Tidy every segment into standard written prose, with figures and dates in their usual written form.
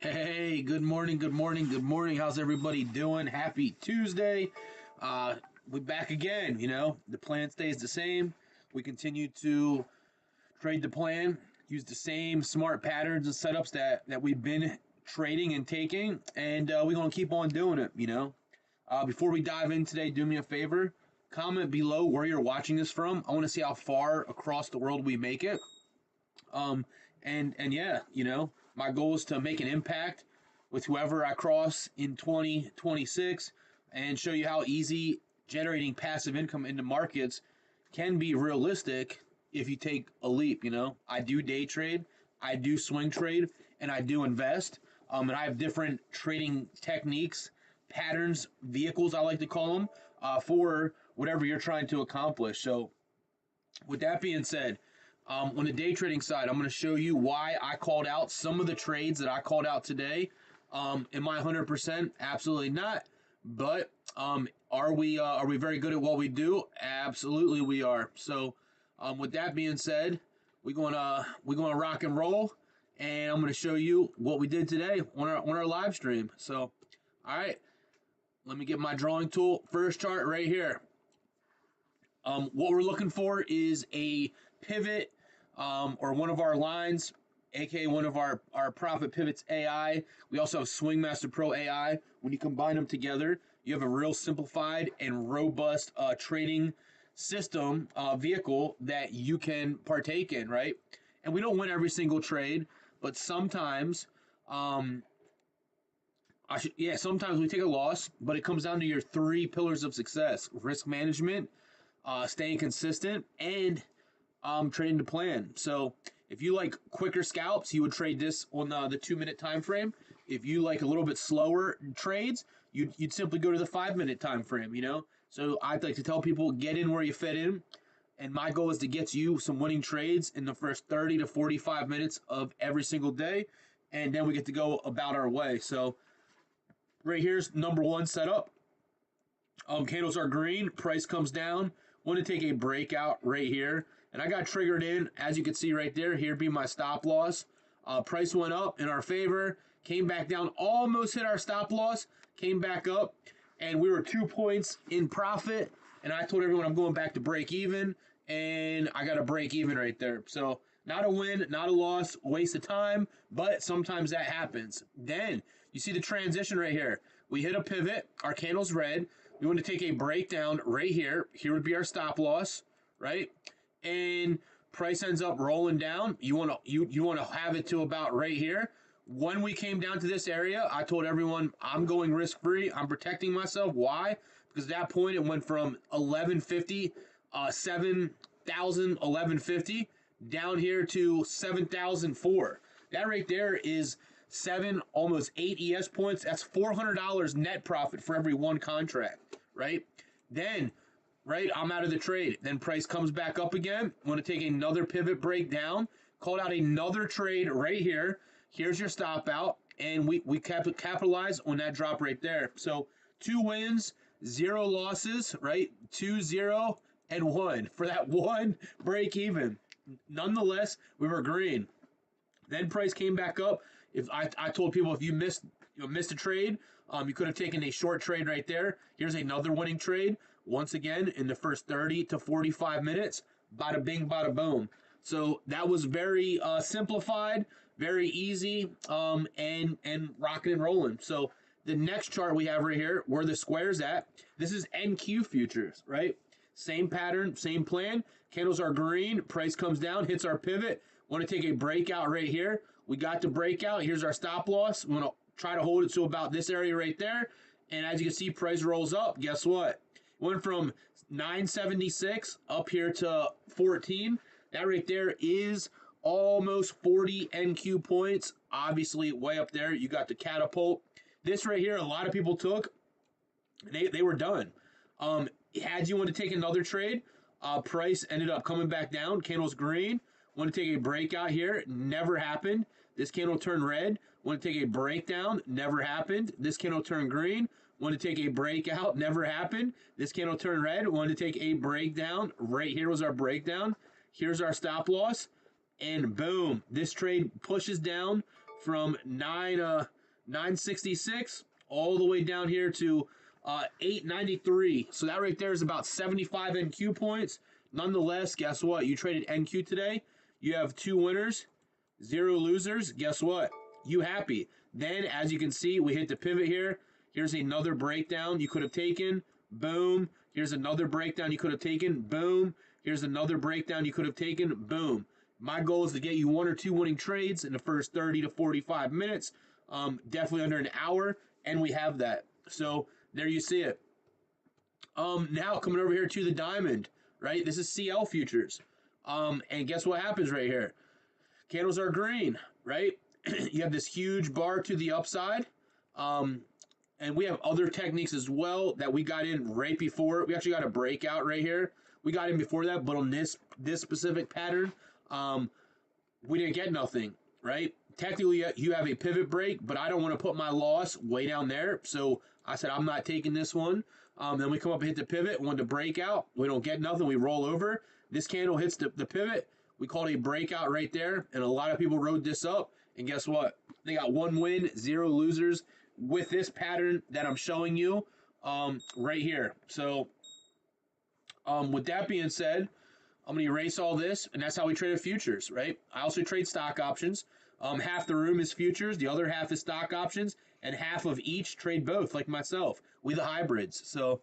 Hey, good morning, good morning, good morning. How's everybody doing? Happy Tuesday. We're back again, The plan stays the same. We continue to trade the plan, use the same smart patterns and setups that we've been trading and taking, and we're going to keep on doing it. Before we dive in today, do me a favor. Comment below where you're watching this from. I want to see how far across the world we make it. And yeah, my goal is to make an impact with whoever I cross in 2026 and show you how easy generating passive income into markets can be realistic if you take a leap. I do day trade, I do swing trade, and I do invest. And I have different trading techniques, patterns, vehicles, I like to call them, for whatever you're trying to accomplish. So with that being said, on the day trading side, I'm going to show you why I called out some of the trades that I called out today. Am I 100%? Absolutely not. But are we very good at what we do? Absolutely, we are. So with that being said, we're gonna rock and roll, and I'm going to show you what we did today on our live stream. So, all right, let me get my drawing tool. First chart right here. What we're looking for is a pivot or one of our lines, aka one of our profit pivots AI. We also have Swing Master Pro AI. When you combine them together, you have a real simplified and robust trading system vehicle that you can partake in, right? And we don't win every single trade, but sometimes sometimes we take a loss, but it comes down to your three pillars of success: risk management, staying consistent, and trading to plan. So if you like quicker scalps, you would trade this on the 2-minute time frame. If you like a little bit slower trades, you'd simply go to the 5-minute time frame. So I'd like to tell people, get in where you fit in, and my goal is to get you some winning trades in the first 30 to 45 minutes of every single day, and then we get to go about our way. So right here's number one setup. Candles are green, price comes down. Want to take a breakout right here, and I got triggered in, as you can see right there. Here be my stop loss. Price went up in our favor, came back down, almost hit our stop loss, came back up, and we were 2 points in profit. And I told everyone I'm going back to break even, and I got a break even right there. So not a win, not a loss, waste of time, but sometimes that happens. Then you see the transition right here. We hit a pivot, our candle's red. We want to take a breakdown right here. Here would be our stop loss, right? And price ends up rolling down. You want to have it to about right here. When we came down to this area, I told everyone I'm going risk free. I'm protecting myself. Why? Because at that point it went from 1150, 7,000, 1150 down here to 7,004. That right there is 7, almost 8 ES points. That's $400 net profit for every one contract, right? Then, right, I'm out of the trade. Then price comes back up again. Want to take another pivot break down. Called out another trade right here. Here's your stop out, and we capitalize on that drop right there. So 2 wins, 0 losses, right? 2, 0, and 1 for that one break even. Nonetheless, we were green. Then price came back up. If I told people, if you missed a trade, you could have taken a short trade right there. Here's another winning trade. Once again, in the first 30 to 45 minutes, bada bing, bada boom. So that was very simplified, very easy, and rocking and rolling. So the next chart we have right here, where the square's at, this is NQ futures, right? Same pattern, same plan. Candles are green, price comes down, hits our pivot. Want to take a breakout right here. We got the breakout. Here's our stop loss. We want to try to hold it to about this area right there. And as you can see, price rolls up. Guess what? Went from 976 up here to 14. That right there is almost 40 NQ points. Obviously, way up there. You got the catapult. This right here, a lot of people took. They were done. Had you want to take another trade, price ended up coming back down. Candle's green. Want to take a breakout here. Never happened. This candle turned red. Want to take a breakdown. Never happened. This candle turned green. Want to take a breakout. Never happened. This candle turned red. Want to take a breakdown. Right here was our breakdown. Here's our stop loss. And boom. This trade pushes down from 9 966 all the way down here to 893. So that right there is about 75 NQ points. Nonetheless, guess what? You traded NQ today. You have 2 winners, 0 losers. Guess what? You happy. Then, as you can see, we hit the pivot here. Here's another breakdown you could have taken. Boom. Here's another breakdown you could have taken. Boom. Here's another breakdown you could have taken. Boom. My goal is to get you 1 or 2 winning trades in the first 30 to 45 minutes. Definitely under an hour, and we have that. So there you see it. Now coming over here to the diamond, right? This is CL futures. And guess what happens right here? Candles are green, right? You have this huge bar to the upside. And we have other techniques as well that we got in right before. We actually got a breakout right here. We got in before that, but on this specific pattern, we didn't get nothing, right? Technically, you have a pivot break, but I don't want to put my loss way down there. So I said, I'm not taking this one. Then we come up and hit the pivot, wanted to break out. We don't get nothing. We roll over. This candle hits the pivot. We called a breakout right there, and a lot of people rode this up. And guess what? They got 1 win, 0 losers with this pattern that I'm showing you right here. So with that being said, I'm going to erase all this, and that's how we traded futures, right? I also trade stock options. Half the room is futures, the other half is stock options, and half of each trade both, like myself. We the hybrids. So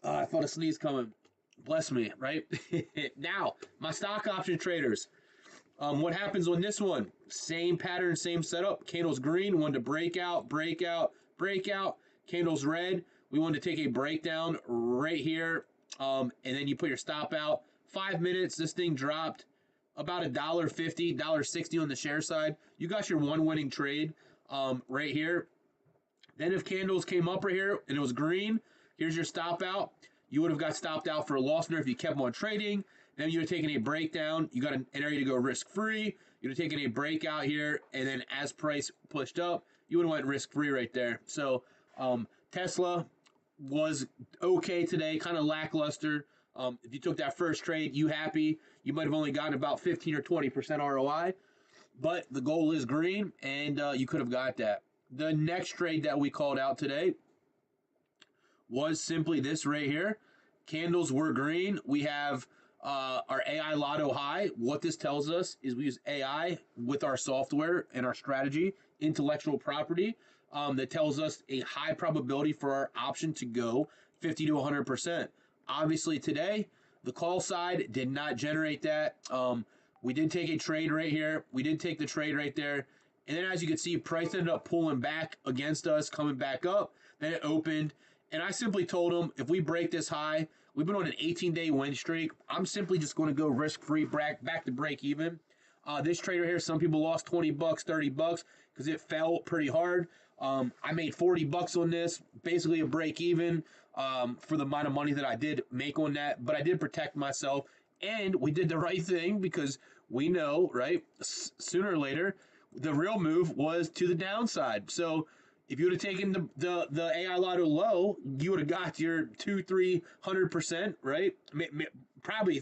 I felt a sneeze coming. Bless me, right? Now, my stock option traders. What happens on this one? Same pattern, same setup. Candles green, wanted to break out, breakout, breakout. Candles red, we wanted to take a breakdown right here. And then you put your stop out. 5 minutes, this thing dropped about $1.50, $1.60 on the share side. You got your 1 winning trade right here. Then if candles came up right here and it was green, here's your stop out. You would have got stopped out for a loss there if you kept on trading. Then you would have taken a breakdown. You got an area to go risk-free. You would have taken a breakout here, and then as price pushed up, you would have went risk-free right there. So Tesla was okay today, kind of lackluster. If you took that first trade, you happy. You might have only gotten about 15 or 20% ROI, but the goal is green, and you could have got that. The next trade that we called out today was simply this right here. Candles were green. We have our AI Lotto high. What this tells us is we use AI with our software and our strategy, intellectual property, that tells us a high probability for our option to go 50 to 100%. Obviously today, the call side did not generate that. We did take a trade right here. We did take the trade right there. And then as you can see, price ended up pulling back against us, coming back up. Then it opened. And I simply told them, if we break this high, we've been on an 18-day win streak. I'm simply just going to go risk-free, back to break even. This trader here, some people lost 20 bucks, 30 bucks because it fell pretty hard. I made 40 bucks on this, basically a break even for the amount of money that I did make on that. But I did protect myself, and we did the right thing because we know, right, sooner or later, the real move was to the downside. So if you would have taken the AI Lotto low, you would have got your 200-300%, right? Probably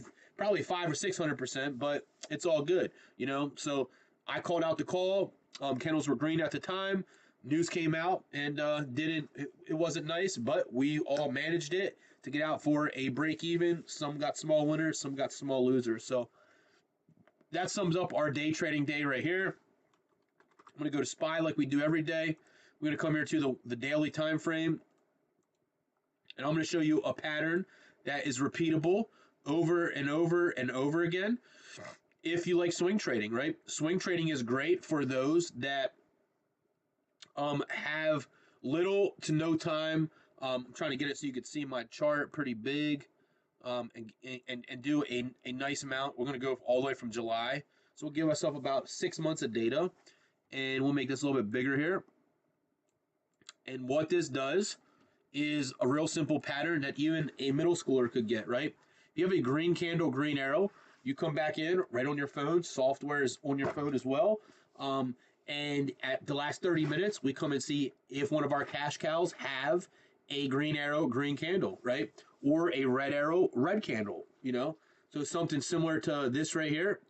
500 or 600%, but it's all good, you know. So I called out the call. Candles were green at the time. News came out and it wasn't nice, but we all managed it to get out for a break even. Some got small winners, some got small losers. So that sums up our day trading day right here. I'm going to go to SPY like we do every day. We're going to come here to the daily time frame, and I'm going to show you a pattern that is repeatable over and over and over again if you like swing trading, right? Swing trading is great for those that have little to no time. I'm trying to get it so you can see my chart pretty big and do a nice amount. We're going to go all the way from July. So we'll give ourselves about 6 months of data, and we'll make this a little bit bigger here. And what this does is a real simple pattern that even a middle schooler could get, right? If you have a green candle, green arrow, you come back in right on your phone. Software is on your phone as well. And at the last 30 minutes, we come and see if one of our cash cows have a green arrow, green candle, right? Or a red arrow, red candle, you know? So something similar to this right here.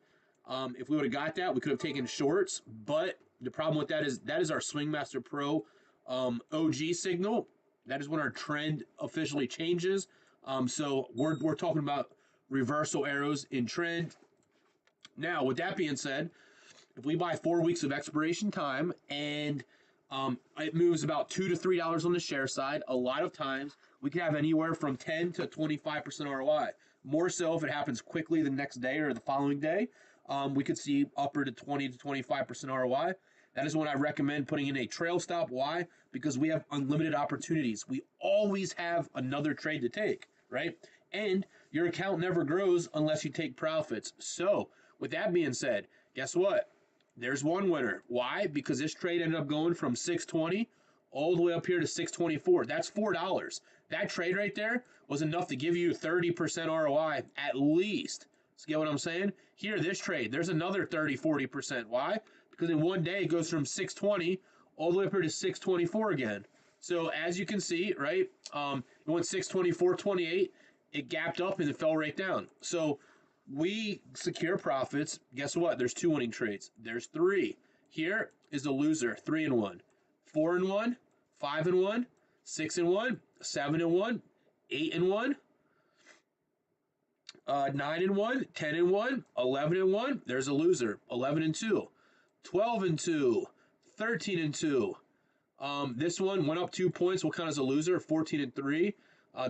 If we would have got that, we could have taken shorts. But the problem with that is our Swing Master Pro OG signal. That is when our trend officially changes. So we're talking about reversal arrows in trend. Now, with that being said, if we buy 4 weeks of expiration time and it moves about $2 to $3 on the share side, a lot of times we can have anywhere from 10 to 25% ROI. More so if it happens quickly the next day or the following day, we could see upward to 20 to 25% ROI. That is when I recommend putting in a trail stop. Why? Because we have unlimited opportunities. We always have another trade to take, right? And your account never grows unless you take profits. So, with that being said, guess what? There's one winner. Why? Because this trade ended up going from 620 all the way up here to 624. That's $4. That trade right there was enough to give you 30% ROI at least. So get what I'm saying? Here, this trade, there's another 30, 40%. Why? Because in one day it goes from 620 all the way up here to 624 again. So as you can see, right, it went 624.28. It gapped up and it fell right down. So we secure profits. Guess what? There's 2 winning trades. There's 3. Here is the loser, 3 and 1, 4 and 1, 5 and 1, 6 and 1, 7 and 1, 8 and 1, 9 and 1, 10 and 1, 11 and 1. There's a loser, 11 and 2, 12 and 2, 13 and 2. This one went up 2 points. We'll count as a loser, 14 and 3.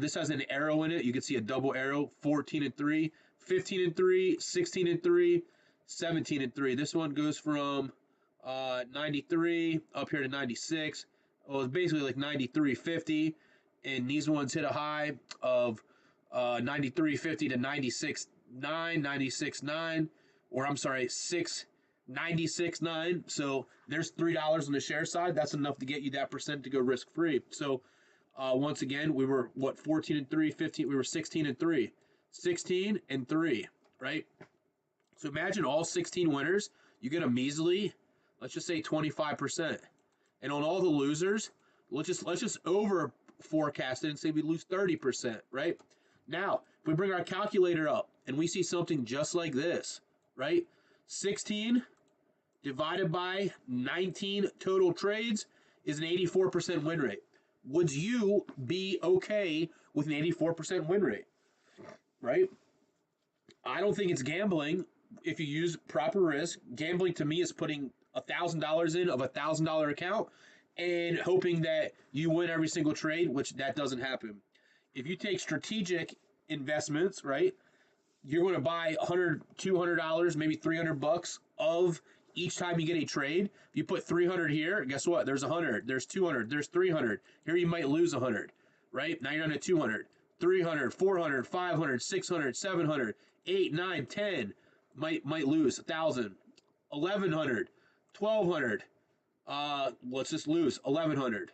This has an arrow in it. You can see a double arrow, 14 and 3, 15 and 3, 16 and 3, 17 and 3. This one goes from 93 up here to 96. Well, it's basically like 93.50, and these ones hit a high of 93.50 to 96.9, 96.9, or I'm sorry, 6.96.9. So there's $3 on the share side. That's enough to get you that percent to go risk free. So once again, we were 14 and 3, 15. We were 16 and 3. 16 and 3, right? So imagine all 16 winners, you get a measly, let's just say 25%. And on all the losers, let's just over forecast it and say we lose 30%, right? Now, if we bring our calculator up and we see something just like this, right? 16 divided by 19 total trades is an 84% win rate. Would you be okay with an 84% win rate? Right? I don't think it's gambling if you use proper risk. Gambling to me is putting $1,000 in of $1,000 account and hoping that you win every single trade, which that doesn't happen. If you take strategic investments, right, you're going to buy $100, $200, maybe $300 of each time you get a trade. If you put 300 here, guess what? There's 100, there's 200, there's 300. Here you might lose 100, right? Now you're on a 200. 300, 400, 500, 600, 700, 8, 9, 10, might lose 1,000, 1,100, 1,200, let's just lose 1,100,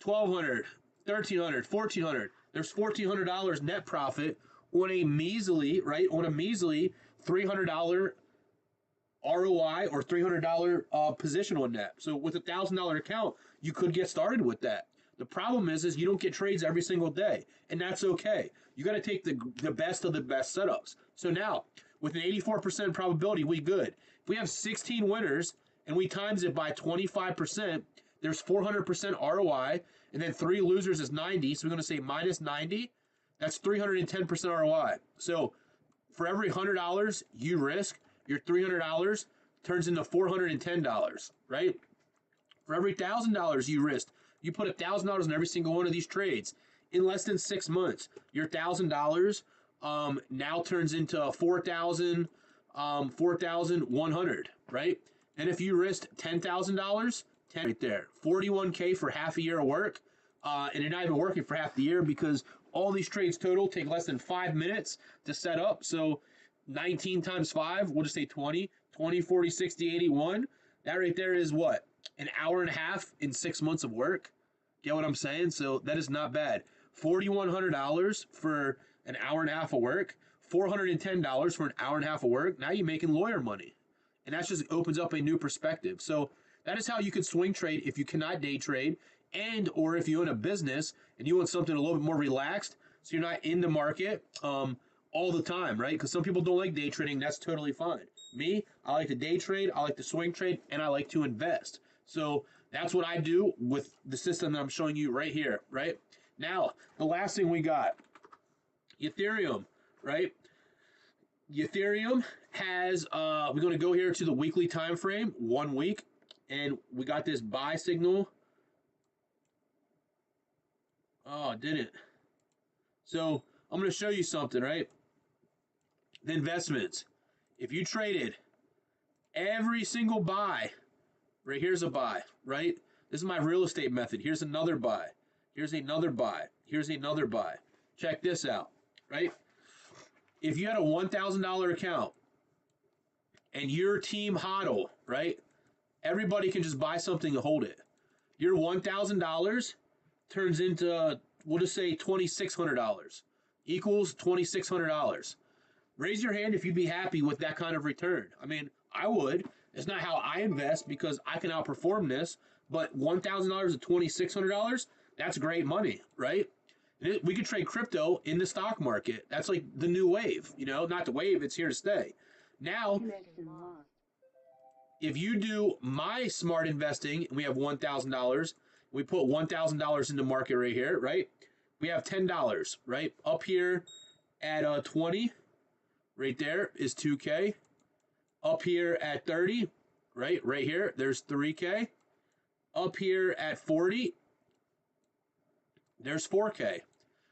1,200, 1,300, 1,400. There's $1,400 net profit on a measly, right, on a measly $300 ROI or $300 position on that. So with a $1,000 account, you could get started with that. The problem is you don't get trades every single day, and that's okay. You got to take the best of the best setups. So now, with an 84% probability, we good. If we have 16 winners and we times it by 25%, there's 400% ROI, and then 3 losers is 90, so we're going to say minus 90. That's 310% ROI. So for every $100 you risk, your $300 turns into $410, right? For every $1,000 you risked, you put $1,000 in every single one of these trades. In less than 6 months, your $1,000 now turns into $4,100, right? And if you risked $10,000, 10 right there, 41K for half a year of work, and you're not even working for half the year because all these trades total take less than 5 minutes to set up. So 19 times 5, we'll just say 20, 20, 40, 60, 81. That right there is what? An hour and a half in 6 months of work. Get what I'm saying? So that is not bad. $4,100 for an hour and a half of work. $410 for an hour and a half of work. Now you're making lawyer money. And that just opens up a new perspective. So that is how you could swing trade if you cannot day trade, and or if you own a business and you want something a little bit more relaxed, so you're not in the market all the time, right? Because some people don't like day trading. That's totally fine. Me, I like to day trade, I like to swing trade, and I like to invest. So that's what I do with the system that I'm showing you right here, right? Now, the last thing we got, Ethereum, right? Ethereum has, we're going to go here to the weekly time frame, 1 week, and we got this buy signal. Oh, it didn't. So I'm going to show you something, right? The investments. If you traded every single buy, right here's a buy, right? This is my real estate method. Here's another buy. Here's another buy. Here's another buy. Check this out, right? If you had a $1,000 account and your team hodl, right? Everybody can just buy something and hold it. Your $1,000 turns into, we'll just say $2,600 equals $2,600. Raise your hand if you'd be happy with that kind of return. I mean, I would. It's not how I invest because I can outperform this, but $1,000 to $2,600, that's great money, right? We could trade crypto in the stock market. That's like the new wave, you know, not the wave, it's here to stay. Now, if you do my smart investing, and we have $1,000, we put $1,000 in the market right here, right? We have $10, right? Up here at 20, right there is 2K. Up here at 30, right here, there's 3K. Up here at 40, there's 4K.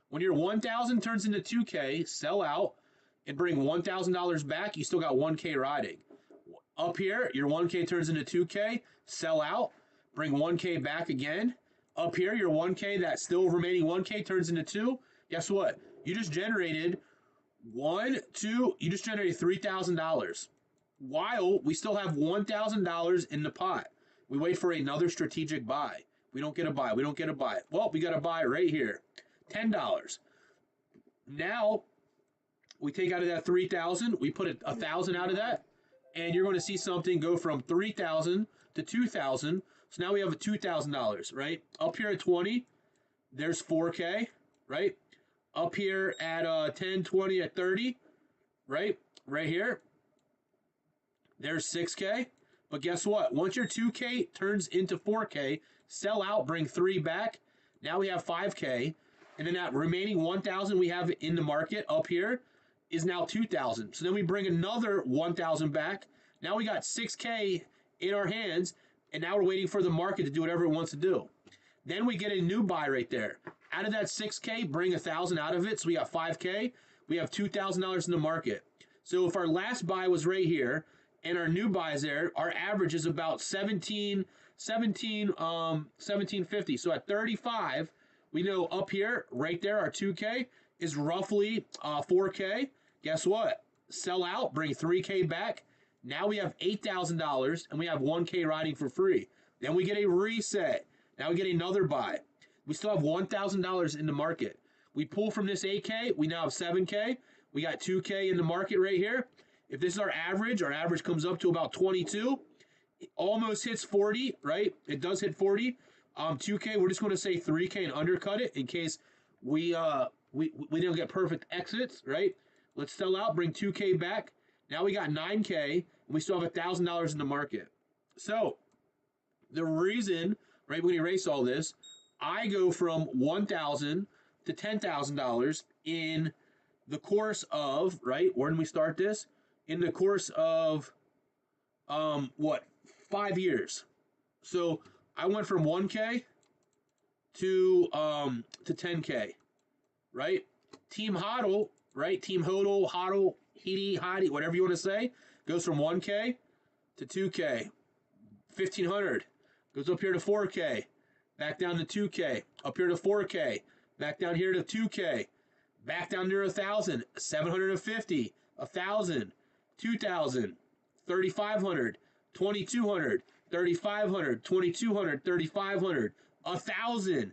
When your 1,000 turns into 2K, sell out and bring $1,000 back, you still got 1K riding. Up here, your 1K turns into 2K, sell out, bring 1K back again. Up here, your 1K, that still remaining 1K turns into 2. Guess what? You just generated you just generated $3,000 while we still have $1,000 in the pot. We wait for another strategic buy. We don't get a buy. We don't get a buy. Well, we got a buy right here. $10. Now, we take out of that 3,000, we put 1,000 out of that, and you're going to see something go from 3,000 to 2,000. So now we have a $2,000, right? Up here at 20, there's 4K, right? Up here at 10, 20, at 30, right? Right here, there's 6K. But guess what? Once your 2K turns into 4K, sell out, bring 3 back. Now we have 5K. And then that remaining 1,000 we have in the market up here is now 2,000. So then we bring another 1,000 back. Now we got 6K in our hands, and now we're waiting for the market to do whatever it wants to do. Then we get a new buy right there. Out of that 6K, bring 1,000 out of it, so we got 5K. We have $2,000 in the market. So if our last buy was right here, and our new buy is there, our average is about 1750. So at 35, we know up here, right there, our 2K is roughly 4K. Guess what? Sell out, bring 3K back. Now we have $8,000 and we have 1K riding for free. Then we get a reset. Now we get another buy. We still have $1,000 in the market. We pull from this 8K, we now have 7K. We got 2K in the market right here. If this is our average comes up to about 22. It almost hits 40, right? It does hit 40. 2K, we're just going to say 3K and undercut it in case we don't get perfect exits, right? Let's sell out, bring 2K back. Now we got 9K, and we still have $1,000 in the market. So the reason, right, when we erase all this, I go from $1,000 to $10,000 in the course of, right, where did we start this? In the course of, 5 years. So I went from 1K to 10K, right? Team HODL, right? Team HODL, Hottie, whatever you want to say, goes from 1K to 2K. 1,500 goes up here to 4K, back down to 2K, up here to 4K, back down here to 2K, back down near 1,000, 750, 1,000, 2,000, 3,500, 2,200, 3,500, 2,200, 3,500, 1,000,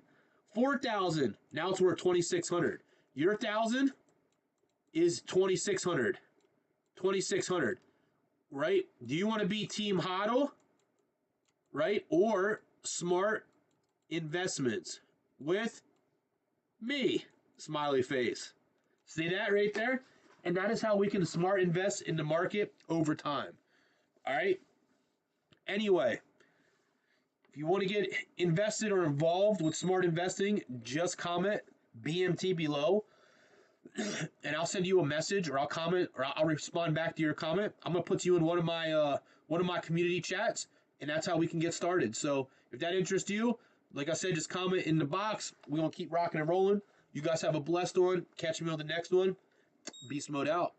4,000. Now it's worth 2,600. Your 1,000 is 2,600. 2,600, right? Do you want to be Team HODL, right? Or smart investments with me? Smiley face. See that right there? And that is how we can smart invest in the market over time. All right. Anyway, if you want to get invested or involved with smart investing, just comment BMT below and I'll send you a message, or I'll comment, or I'll respond back to your comment. I'm gonna put you in one of my community chats, and that's how we can get started. So if that interests you, like I said, just comment in the box. We're gonna keep rocking and rolling. You guys have a blessed one. Catch me on the next one. Beast mode out.